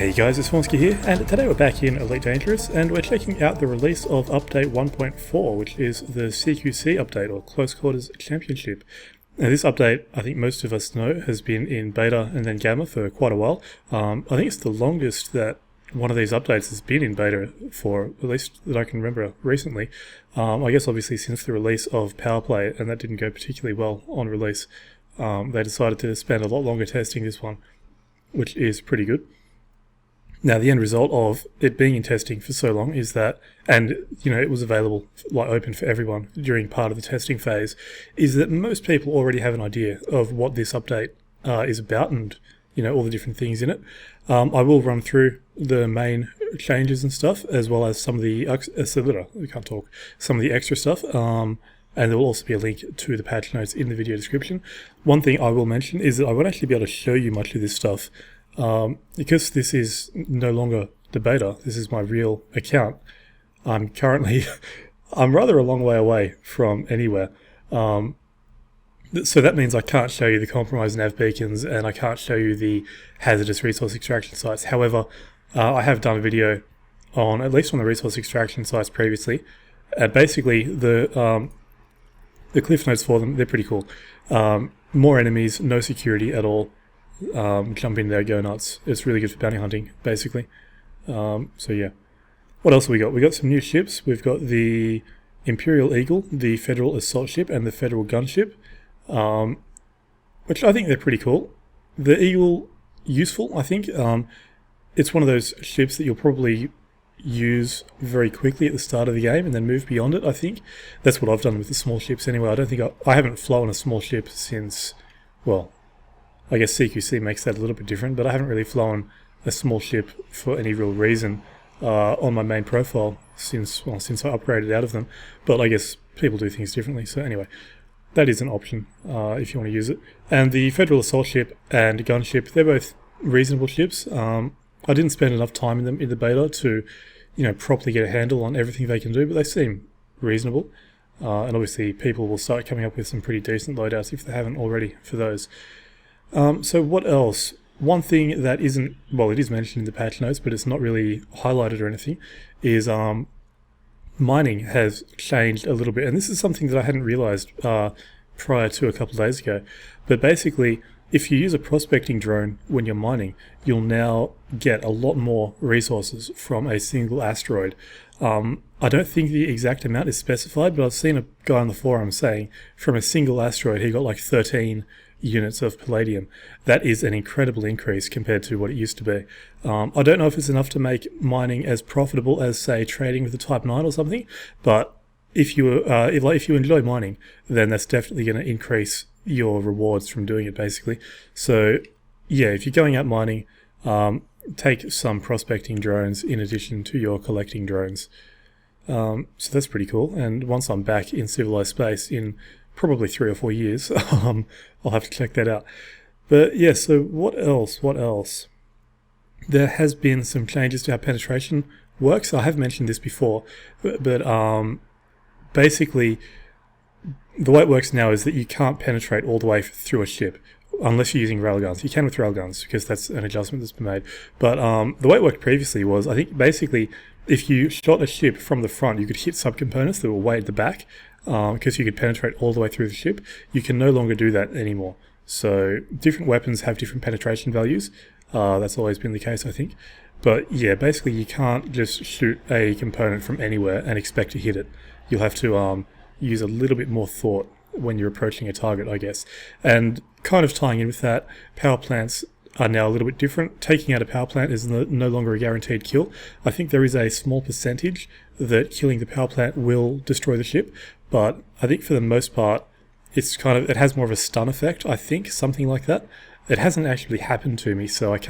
Hey guys, it's Vornskyr here, and today we're back in Elite Dangerous, and we're checking out the release of update 1.4, which is the CQC update, or Close Quarters Championship. Now this update, I think most of us know, has been in beta and then gamma for quite a while. I think it's the longest that one of these updates has been in beta for, at least that I can remember recently. I guess obviously since the release of Powerplay, and that didn't go particularly well on release, they decided to spend a lot longer testing this one, which is pretty good. Now, the end result of it being in testing for so long is that, and it was available, like open for everyone during part of the testing phase, is that most people already have an idea of what this update is about and, all the different things in it. I will run through the main changes and stuff, as well as some of the, some of the extra stuff. And there will also be a link to the patch notes in the video description. One thing I will mention is that I won't actually be able to show you much of this stuff. Because this is no longer the beta, this is my real account. I'm rather a long way away from anywhere. So that means I can't show you the compromised nav beacons, and I can't show you the hazardous resource extraction sites. However, I have done a video on, at least on the resource extraction sites previously. Basically, the cliff notes for them, they're pretty cool. More enemies, no security at all. Jump in there, go nuts. It's really good for bounty hunting, basically. So yeah. What else have we got? We got some new ships. We've got the Imperial Eagle, the Federal Assault Ship, and the Federal Gunship, which I think they're pretty cool. The Eagle, useful, I think. It's one of those ships that you'll probably use very quickly at the start of the game and then move beyond it, I think. That's what I've done with the small ships anyway. I don't think I haven't flown a small ship since, well, I guess CQC makes that a little bit different, but I haven't really flown a small ship for any real reason on my main profile since I upgraded out of them. But I guess people do things differently, so anyway, that is an option if you want to use it. And the Federal Assault Ship and Gunship, they're both reasonable ships. I didn't spend enough time in them in the beta to, properly get a handle on everything they can do, but they seem reasonable. And obviously people will start coming up with some pretty decent loadouts if they haven't already for those. So what else? One thing that isn't, well, it is mentioned in the patch notes, but it's not really highlighted or anything, is mining has changed a little bit. And this is something that I hadn't realized prior to a couple of days ago. But basically, if you use a prospecting drone when you're mining, you'll now get a lot more resources from a single asteroid. I don't think the exact amount is specified, but I've seen a guy on the forum saying from a single asteroid he got like 13 units of palladium. That is an incredible increase compared to what it used to be. I don't know if it's enough to make mining as profitable as, say, trading with the Type 9 or something, but if you enjoy mining, then that's definitely going to increase your rewards from doing it, basically. So yeah, if you're going out mining, take some prospecting drones in addition to your collecting drones. So that's pretty cool, and once I'm back in civilized space in probably 3 or 4 years, I'll have to check that out. But yeah, so what else? There has been some changes to how penetration works. I have mentioned this before, but basically the way it works now is that you can't penetrate all the way through a ship unless you're using railguns. You can with railguns because that's an adjustment that's been made. But the way it worked previously was, I think basically if you shot a ship from the front, you could hit subcomponents that were way at the back, because you could penetrate all the way through the ship. You can no longer do that anymore. So different weapons have different penetration values. That's always been the case, I think. But yeah, basically you can't just shoot a component from anywhere and expect to hit it. You'll have to use a little bit more thought when you're approaching a target, I guess. And kind of tying in with that, power plants are now a little bit different. Taking out a power plant is no longer a guaranteed kill. I think there is a small percentage that killing the power plant will destroy the ship, but I think for the most part, it has more of a stun effect, I think, something like that. It hasn't actually happened to me, so it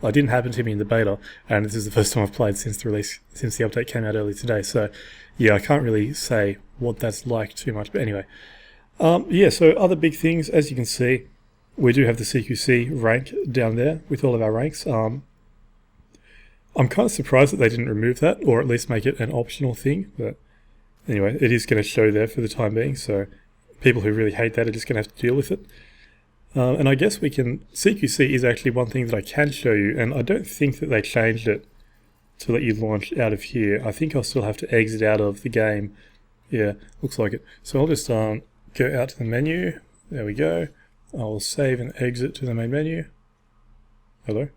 didn't happen to me in the beta, and this is the first time I've played since the update came out early today, so yeah, I can't really say what that's like too much, but anyway. Yeah, so other big things, as you can see, we do have the CQC rank down there with all of our ranks. I'm kind of surprised that they didn't remove that, or at least make it an optional thing, but anyway, it is going to show there for the time being, so people who really hate that are just going to have to deal with it. And I guess we can, CQC is actually one thing that I can show you, and I don't think that they changed it to let you launch out of here. I think I'll still have to exit out of the game. Yeah, looks like it. So I'll just go out to the menu. There we go. I'll save and exit to the main menu. Hello?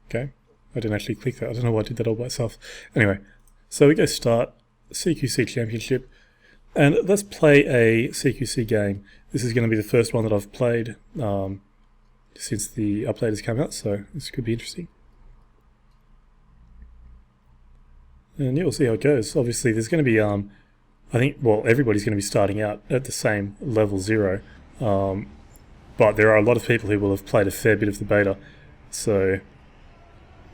Okay. I didn't actually click that. I don't know why I did that all by itself. Anyway, so we go start CQC Championship. And let's play a CQC game. This is going to be the first one that I've played since the update has come out, so this could be interesting. And yeah, we'll see how it goes. Obviously, there's going to be, I think, well, everybody's going to be starting out at the same level 0. But there are a lot of people who will have played a fair bit of the beta, so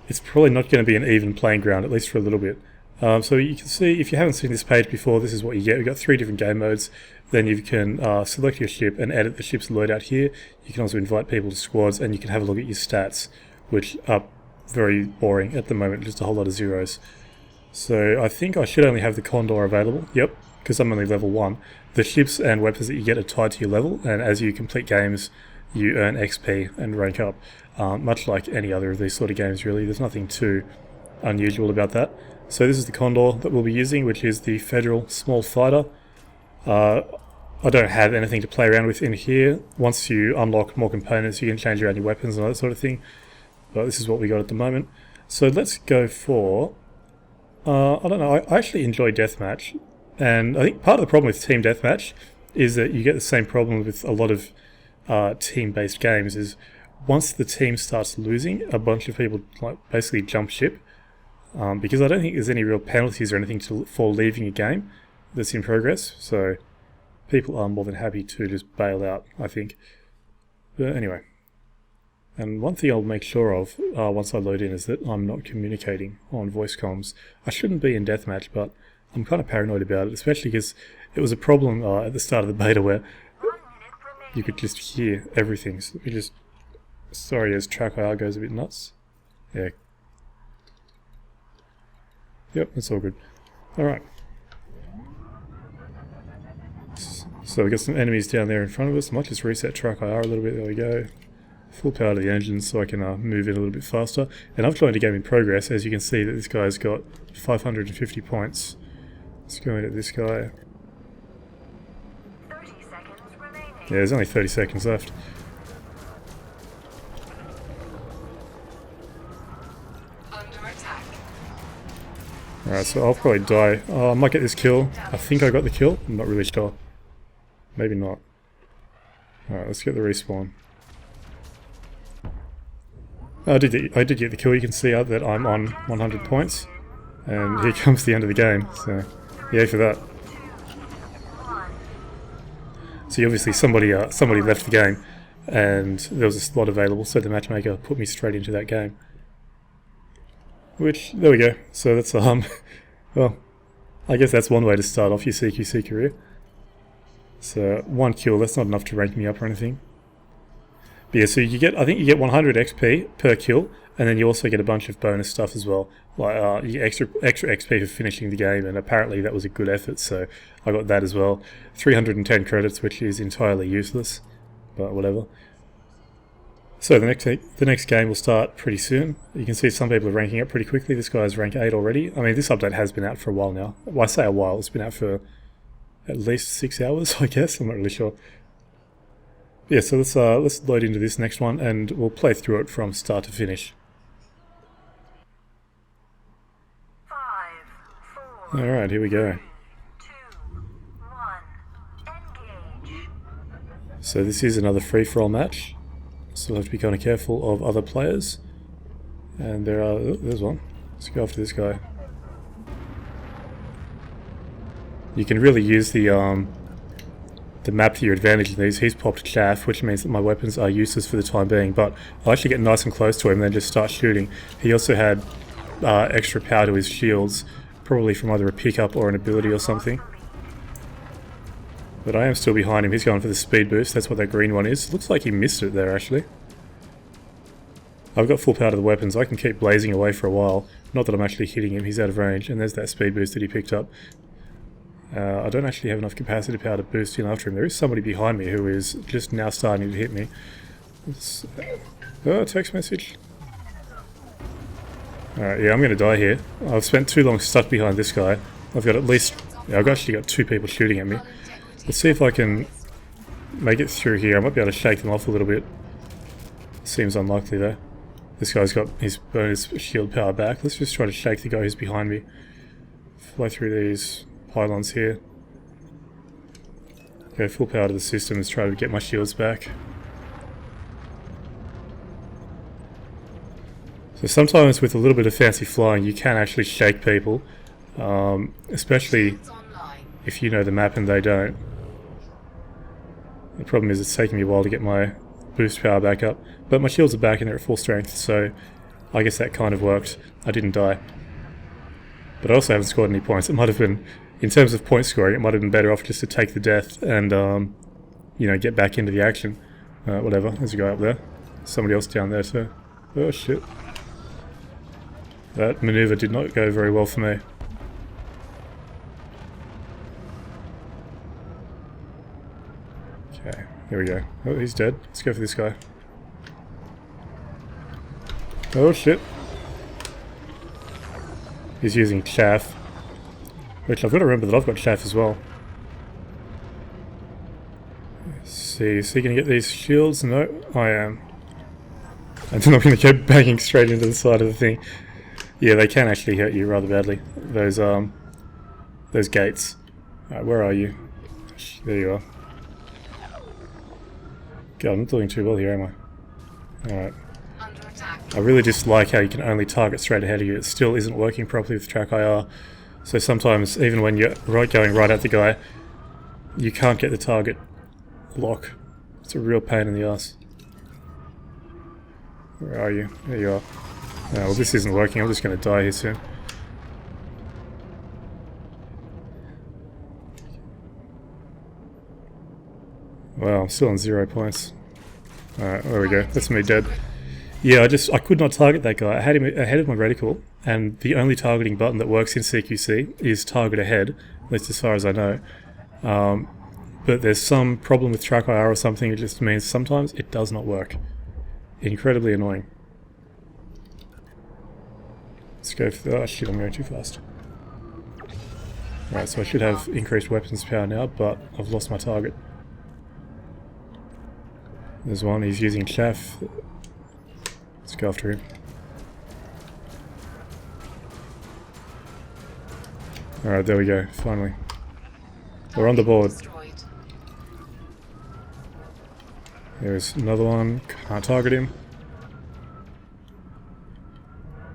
it's probably not going to be an even playing ground, at least for a little bit. So you can see, if you haven't seen this page before, this is what you get. We've got 3 different game modes. Then you can select your ship and edit the ship's loadout here. You can also invite people to squads, and you can have a look at your stats, which are very boring at the moment, just a whole lot of zeros. So I think I should only have the Condor available. Yep, because I'm only level 1. The ships and weapons that you get are tied to your level, and as you complete games, you earn XP and rank up. Much like any other of these sort of games, really. There's nothing too unusual about that. So this is the Condor that we'll be using, which is the Federal Small Fighter. I don't have anything to play around with in here. Once you unlock more components, you can change around your weapons and all that sort of thing. But this is what we got at the moment. So let's go for... I don't know, I actually enjoy Deathmatch. And I think part of the problem with Team Deathmatch is that you get the same problem with a lot of team-based games, is once the team starts losing, a bunch of people basically jump ship. Because I don't think there's any real penalties or anything for leaving a game that's in progress, so people are more than happy to just bail out, I think. But anyway, and one thing I'll make sure of once I load in is that I'm not communicating on voice comms. I shouldn't be in Deathmatch, but I'm kind of paranoid about it, especially because it was a problem at the start of the beta where you could just hear everything. So let me just... Sorry, as TrackIR goes a bit nuts. Yeah. Yep, that's all good. Alright. So we've got some enemies down there in front of us. I might just reset TrackIR a little bit. There we go. Full power to the engine so I can move in a little bit faster. And I've joined a game in progress. As you can see that this guy's got 550 points. Let's go into this guy. 30 seconds remaining. Yeah, there's only 30 seconds left. Alright, so I'll probably die. Oh, I might get this kill. I think I got the kill. I'm not really sure. Maybe not. Alright, let's get the respawn. I did get the kill. You can see that I'm on 100 points. And here comes the end of the game. So, yay for that. So obviously somebody left the game. And there was a slot available, so the matchmaker put me straight into that game. Which, there we go. So that's, well, I guess that's one way to start off your CQC career. So, 1 kill, that's not enough to rank me up or anything. But yeah, so you get, I think you get 100 XP per kill, and then you also get a bunch of bonus stuff as well. Like, you get extra XP for finishing the game, and apparently that was a good effort, so I got that as well. 310 credits, which is entirely useless, but whatever. So the next game will start pretty soon. You can see some people are ranking up pretty quickly. This guy's rank 8 already. I mean, this update has been out for a while now. Well, I say a while. It's been out for at least 6 hours, I guess. I'm not really sure. Yeah, so let's load into this next one, and we'll play through it from start to finish. 5, 4, All right, here we go. 2, 1, engage. So this is another free-for-all match. Still have to be kind of careful of other players. And there's one. Let's go after this guy. You can really use the map to your advantage in these. He's popped chaff, which means that my weapons are useless for the time being, but I'll actually get nice and close to him and then just start shooting. He also had extra power to his shields, probably from either a pickup or an ability or something. But I am still behind him. He's going for the speed boost. That's what that green one is. Looks like he missed it there, actually. I've got full power to the weapons. I can keep blazing away for a while. Not that I'm actually hitting him. He's out of range. And there's that speed boost that he picked up. I don't actually have enough capacity power to boost in after him. There is somebody behind me who is just now starting to hit me. Oh, text message. Alright, yeah, I'm going to die here. I've spent too long stuck behind this guy. I've got at least... Yeah, I've actually got 2 people shooting at me. Let's see if I can make it through here. I might be able to shake them off a little bit. Seems unlikely though. This guy's got his bonus shield power back. Let's just try to shake the guy who's behind me. Fly through these pylons here. Go full power to the system and try to get my shields back. So sometimes with a little bit of fancy flying you can actually shake people. Especially if you know the map and they don't. The problem is it's taking me a while to get my boost power back up. But my shields are back and they're at full strength, so I guess that kind of worked. I didn't die. But I also haven't scored any points. It might have been, in terms of point scoring, it might have been better off just to take the death and, you know, get back into the action. Whatever, there's a guy up there. Somebody else down there too. Oh shit. That maneuver did not go very well for me. Okay, here we go. Oh, he's dead. Let's go for this guy. Oh shit. He's using chaff. Which I've got to remember that I've got chaff as well. Let's see, is he going to get these shields? No, I am. And then I'm going to go banging straight into the side of the thing. Yeah, they can actually hurt you rather badly. Those gates. Alright, where are you? There you are. God, I'm not doing too well here, am I? Alright. I really just like how you can only target straight ahead of you. It still isn't working properly with TrackIR. So sometimes, even when you're going right at the guy, you can't get the target lock. It's a real pain in the ass. Where are you? There you are. Oh, well, this isn't working. I'm just going to die here soon. Wow, I'm still on 0 points. Alright, there we go. That's me dead. Yeah, I could not target that guy. I had him ahead of my reticle, and the only targeting button that works in CQC is target ahead, at least as far as I know. But there's some problem with TrackIR or something. It just means sometimes it does not work. Incredibly annoying. Let's go for the... Oh shit, I'm going too fast. Alright, so I should have increased weapons power now, but I've lost my target. There's one, he's using chaff. Let's go after him. Alright, there we go, finally. We're on the board. There's another one, can't target him.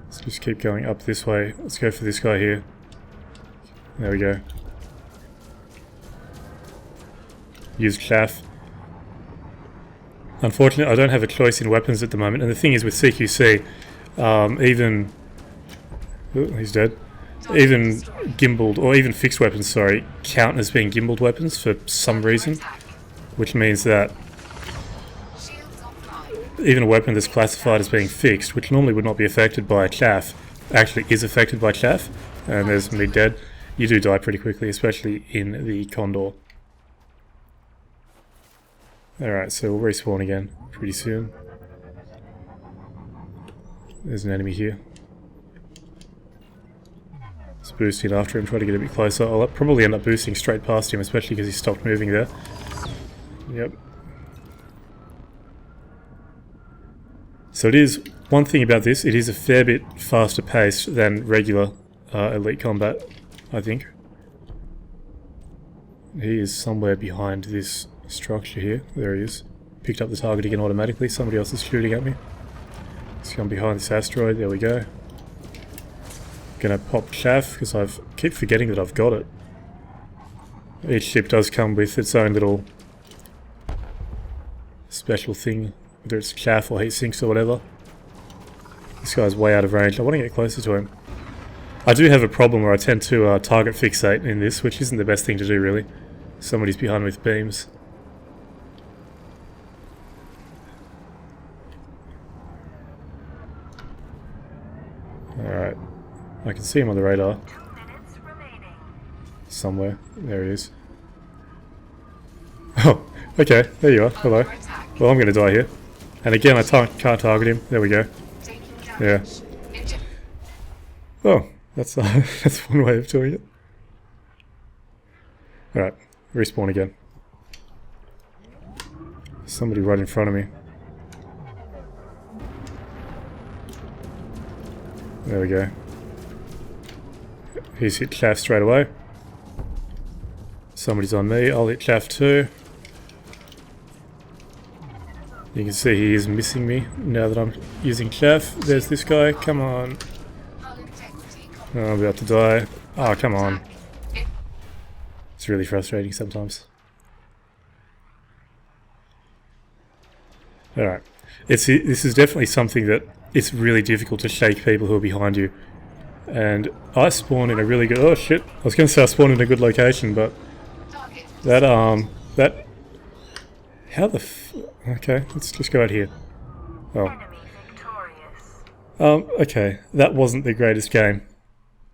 Let's just keep going up this way. Let's go for this guy here. There we go. Use chaff. Unfortunately, I don't have a choice in weapons at the moment, and the thing is with CQC, even... Oh, he's dead. Even gimbaled, or even fixed weapons, sorry, count as being gimbaled weapons for some reason, which means that even a weapon that's classified as being fixed, which normally would not be affected by chaff, actually is affected by chaff, and there's me dead. You do die pretty quickly, especially in the Condor. Alright, so we'll respawn again pretty soon. There's an enemy here. Let's boost in after him, try to get a bit closer. I'll probably end up boosting straight past him, especially because he stopped moving there. Yep. So it is, one thing about this, it is a fair bit faster paced than regular Elite Combat, I think. He is somewhere behind this structure here. There he is. Picked up the target again automatically. Somebody else is shooting at me. Let's come behind this asteroid. There we go. Gonna pop chaff because I keep forgetting that I've got it. Each ship does come with its own little special thing, whether it's chaff or heat sinks or whatever. This guy's way out of range. I want to get closer to him. I do have a problem where I tend to target fixate in this, which isn't the best thing to do really. Somebody's behind me with beams. Alright. I can see him on the radar. 2 minutes remaining. somewhere. There he is. Oh, okay, there you are. Hello. Well, I'm going to die here. And again, I can't target him. There we go. Yeah. Oh, that's that's one way of doing it. Alright, respawn again. Somebody right in front of me. There we go. He's hit chaff straight away. Somebody's on me. I'll hit chaff too. You can see he is missing me now that I'm using chaff. There's this guy. Come on. Oh, I'm about to die. Oh, come on. It's really frustrating sometimes. Alright. This is definitely something that it's really difficult to shake people who are behind you. And I spawn in a really good... Oh shit. I was going to say I spawned in a good location, but... That, how the okay, let's just go out here. Oh. Okay. That wasn't the greatest game.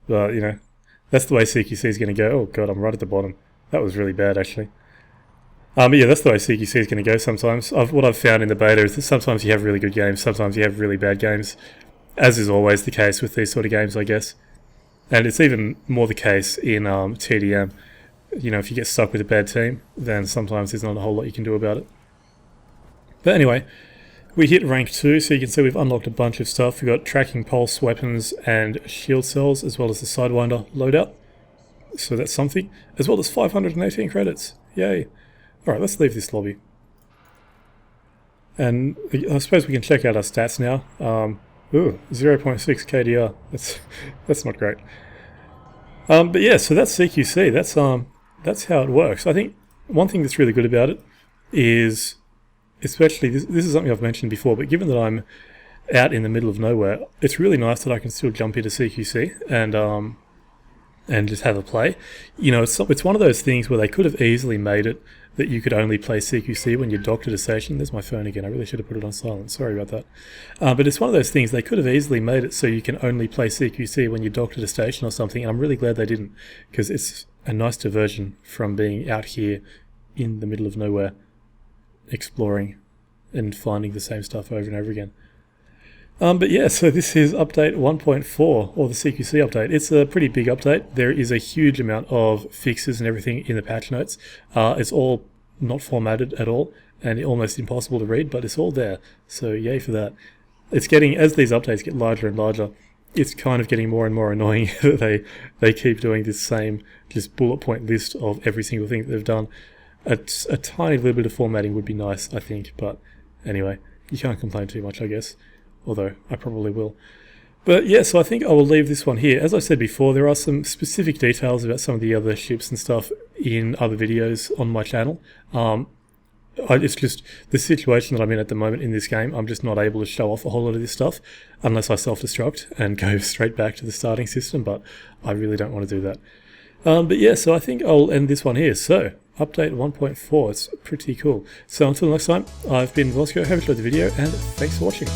But, you know, that's the way CQC is going to go. Oh god, I'm right at the bottom. That was really bad, actually. But yeah, that's the way CQC is going to go sometimes. What I've found in the beta is that sometimes you have really good games, sometimes you have really bad games. As is always the case with these sort of games, I guess. And it's even more the case in TDM. You know, if you get stuck with a bad team, then sometimes there's not a whole lot you can do about it. But anyway, we hit rank 2, so you can see we've unlocked a bunch of stuff. We've got tracking pulse weapons and shield cells, as well as the Sidewinder loadout. So that's something. As well as 518 credits. Yay. Alright, let's leave this lobby. And I suppose we can check out our stats now. Ooh, 0.6 KDR. That's not great. But yeah, so that's CQC. That's how it works. I think one thing that's really good about it is, especially this is something I've mentioned before, but given that I'm out in the middle of nowhere, it's really nice that I can still jump into CQC and just have a play. You know, it's one of those things where they could have easily made it that you could only play CQC when you're docked at a station. There's my phone again. I really should have put it on silent. Sorry about that. But it's one of those things, they could have easily made it so you can only play CQC when you're docked at a station or something, and I'm really glad they didn't, because it's a nice diversion from being out here in the middle of nowhere, exploring and finding the same stuff over and over again. But yeah, so this is update 1.4, or the CQC update. It's a pretty big update. There is a huge amount of fixes and everything in the patch notes. It's all not formatted at all, and almost impossible to read, but it's all there. So yay for that. It's getting, as these updates get larger and larger, it's kind of getting more and more annoying that they keep doing this same just bullet point list of every single thing that they've done. A tiny little bit of formatting would be nice, I think, but anyway, you can't complain too much, I guess. Although, I probably will. But yeah, so I think I will leave this one here. As I said before, there are some specific details about some of the other ships and stuff in other videos on my channel. It's just the situation that I'm in at the moment in this game. I'm just not able to show off a whole lot of this stuff unless I self-destruct and go straight back to the starting system, but I really don't want to do that. But yeah, so I think I'll end this one here. So, update 1.4, it's pretty cool. So until next time, I've been Vornskyr, hope you enjoyed the video, and thanks for watching.